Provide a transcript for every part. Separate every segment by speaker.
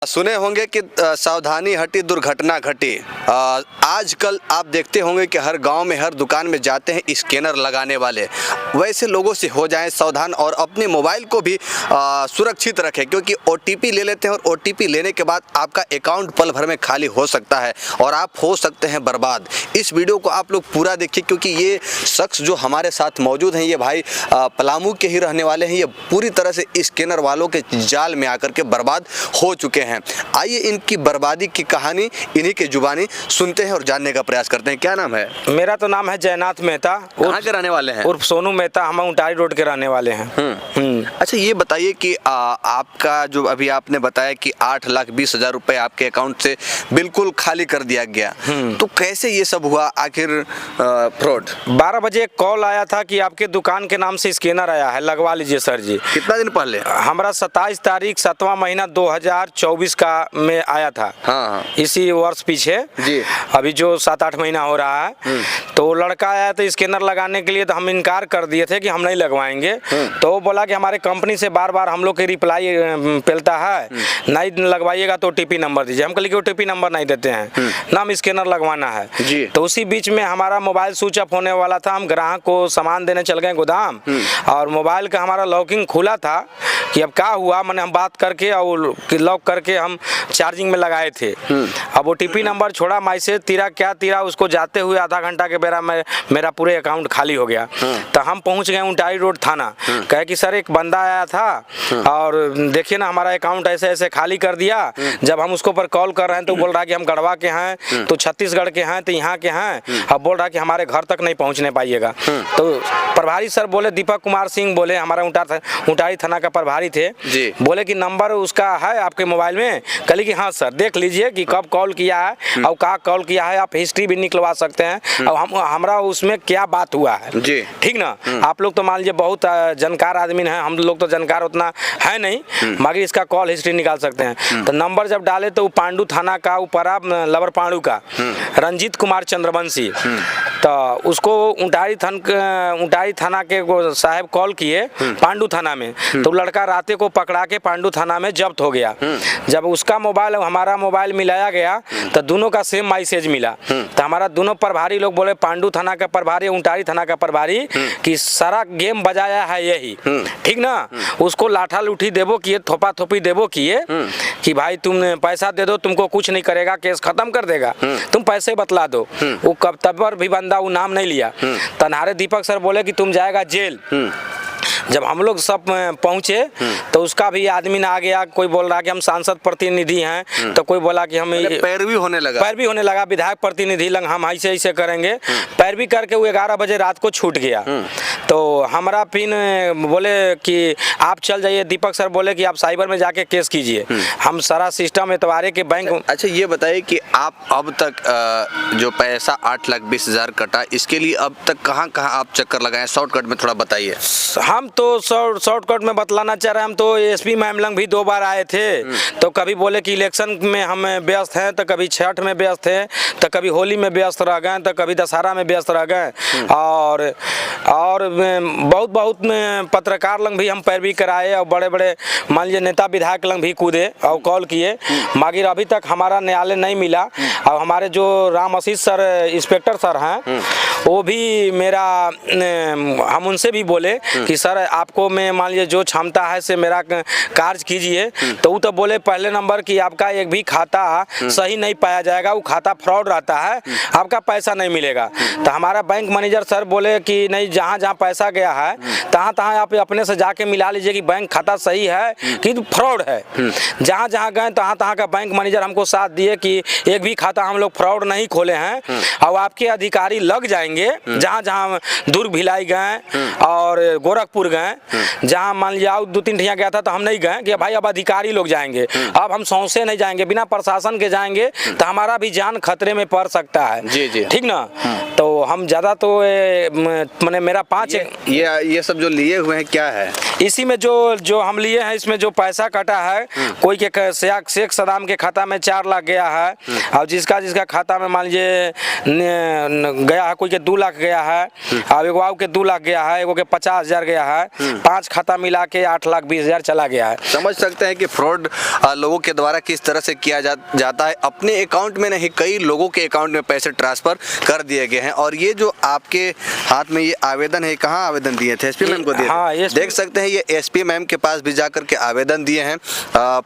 Speaker 1: सुने होंगे कि सावधानी हटी दुर्घटना घटी। आजकल आप देखते होंगे कि हर गांव में हर दुकान में जाते हैं स्कैनर लगाने वाले। वैसे लोगों से हो जाएं सावधान और अपने मोबाइल को भी सुरक्षित रखें, क्योंकि ओटीपी ले लेते हैं और ओटीपी लेने के बाद आपका अकाउंट पल भर में खाली हो सकता है और आप हो सकते हैं बर्बाद। इस वीडियो को आप लोग पूरा देखिए, क्योंकि ये शख्स जो हमारे साथ मौजूद हैं, ये भाई पलामू के ही रहने वाले हैं। ये पूरी तरह से स्कैनर वालों के जाल में आकर के बर्बाद हो चुके हैं। आइए इनकी बर्बादी की कहानी इन्हीं की जुबानी सुनते हैं और जानने का प्रयास करते हैं। क्या नाम है?
Speaker 2: मेरा तो नाम है जयनाथ मेहता।
Speaker 1: कहाँ के रहने वाले हैं?
Speaker 2: उर्फ सोनू मेहता। हम उंटारी रोड के रहने वाले हैं।
Speaker 1: अच्छा, ये बताइए कि आपका जो अभी आपने बताया कि 8,20,000 रुपए आपके अकाउंट से बिल्कुल खाली कर दिया गया, तो कैसे ये सब हुआ आखिर? फ्रॉड
Speaker 2: 12 बजे एक कॉल आया था कि आपके दुकान के नाम से स्कैनर आया है, लगवा लीजिए सर जी।
Speaker 1: कितना दिन पहले?
Speaker 2: हमारा 27 तारीख 7वां महीना 2024 का में आया था।
Speaker 1: हाँ।
Speaker 2: इसी वर्ष पीछे
Speaker 1: जी।
Speaker 2: अभी जो 7-8 महीना हो रहा है, तो लड़का आया तो स्कैनर लगाने के लिए, तो हम इनकार कर दिए थे कि हम नहीं लगवाएंगे। तो वो बोला कि हमारे कंपनी से बार बार हम लोग के रिप्लाई मिलता है, नहीं लगवाइएगा तो ओटीपी नंबर दीजिए। हम कहले कि ओटीपी नंबर नहीं देते हैं, नाम स्कैनर लगवाना है
Speaker 1: जी।
Speaker 2: तो उसी बीच में हमारा मोबाइल स्विच ऑफ होने वाला था। हम ग्राहक को सामान देने चल गए गोदाम, और मोबाइल का हमारा लॉकिंग खुला था कि अब क्या हुआ, मैंने हम बात करके और लॉक करके हम चार्जिंग में लगाए थे। अब ओटीपी नंबर छोड़ा, मैसेज तीरा क्या तीरा, उसको जाते हुए आधा घंटा के बेरा में मेरा पूरे अकाउंट खाली हो गया। तो हम पहुंच गए उंटारी रोड थाना। कहे कि सर एक बंदा आया था और देखिए ना हमारा अकाउंट ऐसे ऐसे खाली कर दिया। जब हम उसको पर कॉल कर रहे हैं तो बोल रहा है कि हम गढ़वा के हैं, तो छत्तीसगढ़ के हैं, तो यहाँ के हैं। अब बोल रहा है कि हमारे घर तक नहीं पहुँचने पाइएगा। तो प्रभारी सर बोले, दीपक कुमार सिंह बोले, हमारा उंटारी थाना का प्रभारी थे
Speaker 1: जी।
Speaker 2: बोले कि नंबर उसका है आपके मोबाइल में? कहली कि हाँ सर, देख लीजिए कि कब कॉल किया है और कहाँ कॉल किया है, आप हिस्ट्री भी निकलवा सकते हैं और हमरा उसमें क्या बात हुआ है
Speaker 1: जी।
Speaker 2: ठीक ना। आप लोग तो मान लीजिए बहुत जानकार आदमी हैं, हम लोग तो जानकार उतना है नहीं, मगर इसका कॉल हिस्ट्री निकाल सकते हैं। तो नंबर जब डाले तो पांडू थाना का ऊपरा लवर पांडू का रंजीत कुमार चंद्रवंशी, तो उसको उंटारी थाना के साहब कॉल किए पांडू थाना में। तो लड़का राते को पकड़ा के पांडू थाना में जब्त हो गया। जब उसका मोबाइल हमारा मोबाइल मिलाया गया तो दोनों का सेम मैसेज मिला। तो हमारा दोनों प्रभारी लोग बोले, पांडू थाना का प्रभारी, उंटारी थाना का प्रभारी, कि सारा गेम बजाया है यही, ठीक ना। उसको लाठा लूठी देवो किए, थोपा थोपी देवो किए कि भाई तुम पैसा दे दो, तुमको कुछ नहीं करेगा, केस खत्म कर देगा, तुम पैसे बतला दो। वो कब तब भी बंदा वो नाम नहीं लिया। तनहारे दीपक सर बोले कि तुम जाएगा जेल। जब हम लोग सब पहुंचे तो उसका भी आदमी आ गया। कोई बोल रहा कि हम सांसद प्रतिनिधि हैं, तो कोई बोला कि हम
Speaker 1: पैरवी होने लगा
Speaker 2: विधायक प्रतिनिधि लग हम ऐसे ऐसे करेंगे। पैरवी करके वो 11 बजे रात को छूट गया। तो हमारा फिर बोले कि आप चल जाइए। दीपक सर बोले कि आप साइबर में जाके केस कीजिए। हम सारा सिस्टम एतवारे के बैंक।
Speaker 1: अच्छा, ये बताइए कि आप अब तक जो पैसा 8,20,000 कटा, इसके लिए अब तक कहाँ कहाँ आप चक्कर लगाए? शॉर्टकट में थोड़ा बताइए।
Speaker 2: हम तो शॉर्टकट में बतलाना चाह रहे हैं। हम तो एसपी मैम लंग भी 2 बार आए थे, तो कभी बोले कि इलेक्शन में हम व्यस्त हैं, तो कभी छठ में व्यस्त हैं, तो कभी होली में व्यस्त रह गए, तो कभी दशहरा में व्यस्त रह गए। और बहुत पत्रकार लंग भी हम पैरवी कराए और बड़े बड़े मान लीजिए नेता विधायक लंग भी कूदे और कॉल किए, मगर अभी तक हमारा न्यायालय नहीं मिला। और हमारे जो राम आशीष सर इंस्पेक्टर सर हैं, वो भी मेरा हम उनसे भी बोले कि सर आपको मैं मान लीजिए जो क्षमता है से मेरा कार्य कीजिए। तो वो तो बोले पहले नंबर कि आपका एक भी खाता सही नहीं पाया जाएगा, वो खाता फ्रॉड रहता है, आपका पैसा नहीं मिलेगा। तो हमारा बैंक मैनेजर सर बोले कि नहीं, जहाँ जहाँ पैसा गया है तहाँ तहाँ आप अपने से जाके मिला लीजिए कि बैंक खाता सही है कि फ्रॉड है। जहाँ जहाँ गए तहाँ तहाँ का बैंक मैनेजर हमको साथ दिए कि एक भी खाता हम लोग फ्रॉड नहीं खोले हैं। और आपके अधिकारी लग जाएंगे जहाँ जहाँ दुर्ग भिलाई गए और गोरखपुर गए, जहाँ मान लिया 2-3 ठिया गया था तो हम नहीं गए कि भाई अब अधिकारी लोग जाएंगे। अब हम सौंसे नहीं जाएंगे, बिना प्रशासन के जाएंगे तो हमारा भी जान खतरे में पड़ सकता है।
Speaker 1: जी।
Speaker 2: ठीक ना। तो हम ज़्यादा तो मैंने मेरा 5
Speaker 1: ये सब जो लिए हुए हैं क्या है?
Speaker 2: इसी में जो हम लिए हैं, इसमें जो पैसा कटा है, कोई के शेख सदाम के खाता में 4 लाख गया है, और जिसका खाता में मान लीजिए गया है, कोई के के 2 लाख गया है, अब एगो आऊ के 2 लाख गया है, एगो के 50,000 गया है, 5 खाता मिला के 8,20,000 चला गया है।
Speaker 1: समझ सकते हैं कि फ्रॉड लोगों के द्वारा किस तरह से किया जाता है। अपने अकाउंट में नहीं, कई लोगों के अकाउंट में पैसे ट्रांसफर कर दिए गए हैं। और ये जो आपके हाथ में ये आवेदन है, कहाँ आवेदन दिए थे? एसपी मैम को दिए थे?
Speaker 2: हाँ,
Speaker 1: देख सकते हैं ये एसपी मैम के पास भी जाकर के आवेदन दिए हैं।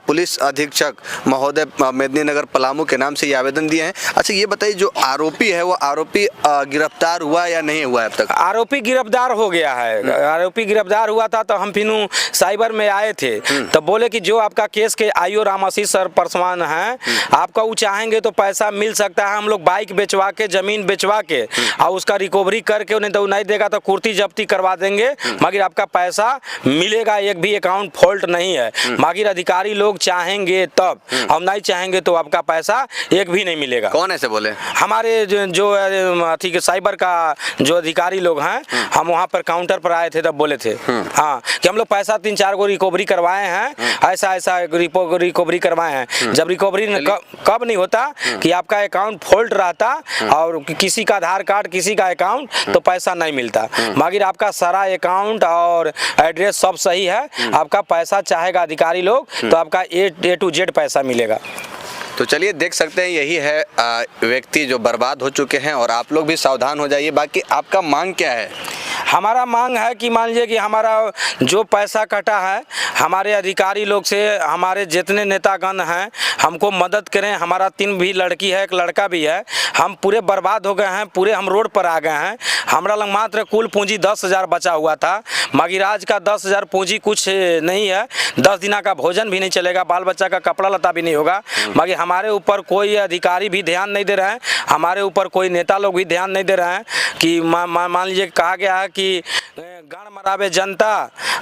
Speaker 1: पुलिस अधीक्षक महोदय मेदिनीनगर पलामू के नाम से ये आवेदन दिए हैं। अच्छा ये बताइए, जो आरोपी है वो आरोपी गिरफ्तार हुआ या नहीं हुआ अब तक?
Speaker 2: आरोपी गिरफ्तार हो गया है। आरोपी गिरफ्तार हुआ था तो हम फिर साइबर में आए थे, तो बोले कि जो आपका केस के आईओ रामाशीष सर परसवान हैं, आपका वो चाहेंगे तो पैसा मिल सकता है। हम लोग बाइक बेचवा के, जमीन बेचवा के और उसका रिकवरी करके, उन्हें तो नहीं देगा तो कुर्ती जब्ती करवा देंगे, मगर आपका पैसा मिलेगा। एक भी अकाउंट फॉल्ट नहीं है, मगर अधिकारी लोग चाहेंगे तब, हम नहीं चाहेंगे तो आपका पैसा एक भी नहीं मिलेगा।
Speaker 1: कौन ऐसे बोले?
Speaker 2: हमारे जो अथी के साइबर का जो अधिकारी लोग हैं, हम वहाँ पर काउंटर पर आए थे तब बोले थे हाँ कि हम लोग पैसा 3-4 गो रिकवरी करवाए हैं, ऐसा रिकवरी करवाए हैं। जब रिकवरी कब नहीं होता कि आपका अकाउंट फॉल्ट रहता और किसी का आधार कार्ड, किसी का अकाउंट, तो पैसा नहीं मिलता। मगर आपका सारा अकाउंट और एड्रेस सब सही है, आपका पैसा चाहेगा अधिकारी लोग तो आपका A to Z पैसा मिलेगा।
Speaker 1: तो चलिए देख सकते हैं, यही है व्यक्ति जो बर्बाद हो चुके हैं और आप लोग भी सावधान हो जाइए। बाकी आपका मांग क्या है?
Speaker 2: हमारा मांग है कि मान लीजिए कि हमारा जो पैसा कटा है, हमारे अधिकारी लोग से, हमारे जितने नेतागण हैं हमको मदद करें। हमारा 3 भी लड़की है, एक लड़का भी है, हम पूरे बर्बाद हो गए हैं, पूरे हम रोड पर आ गए हैं। हमारा लग मात्र कुल पूंजी 10,000 बचा हुआ था, मगर आज का 10,000 पूंजी कुछ नहीं है। 10 दिन का भोजन भी नहीं चलेगा, बाल बच्चा का कपड़ा लता भी नहीं होगा। मगर हमारे ऊपर कोई अधिकारी भी ध्यान नहीं दे रहे हैं, हमारे ऊपर कोई नेता लोग भी ध्यान नहीं दे रहे हैं कि मान लीजिए कहा गया है कि गान मरावे जनता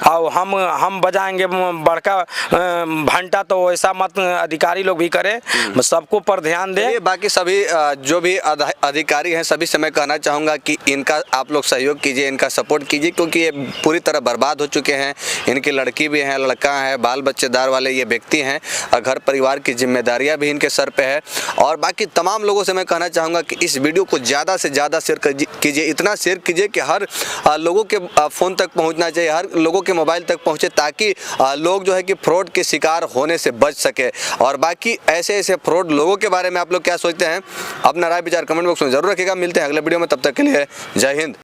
Speaker 2: और हम बजाएंगे बड़का घंटा, तो ऐसा मत अधिकारी लोग भी करें, सबको पर ध्यान दें।
Speaker 1: बाकी सभी जो भी अधिकारी हैं सभी से मैं कहना चाहूँगा कि इनका आप लोग सहयोग कीजिए, इनका सपोर्ट कीजिए, क्योंकि ये पूरी तरह बर्बाद हो चुके हैं। इनकी लड़की भी हैं, लड़का है, बाल बच्चेदार वाले ये व्यक्ति हैं और घर परिवार की जिम्मेदारियाँ भी इनके सर पे है। और बाकी तमाम लोगों से मैं कहना चाहूँगा कि इस वीडियो को ज़्यादा से ज़्यादा शेयर कीजिए, इतना शेयर कीजिए कि हर लोगों के फ़ोन तक पहुंचना चाहिए, हर लोगों के मोबाइल तक पहुंचे, ताकि लोग जो है कि फ्रॉड के शिकार होने से बच सके। और बाकी ऐसे फ्रॉड लोगों के बारे में आप लोग क्या सोचते हैं? अपना राय विचार कमेंट बॉक्स में जरूर रखिएगा। मिलते हैं अगले वीडियो में, तब तक के लिए जय हिंद।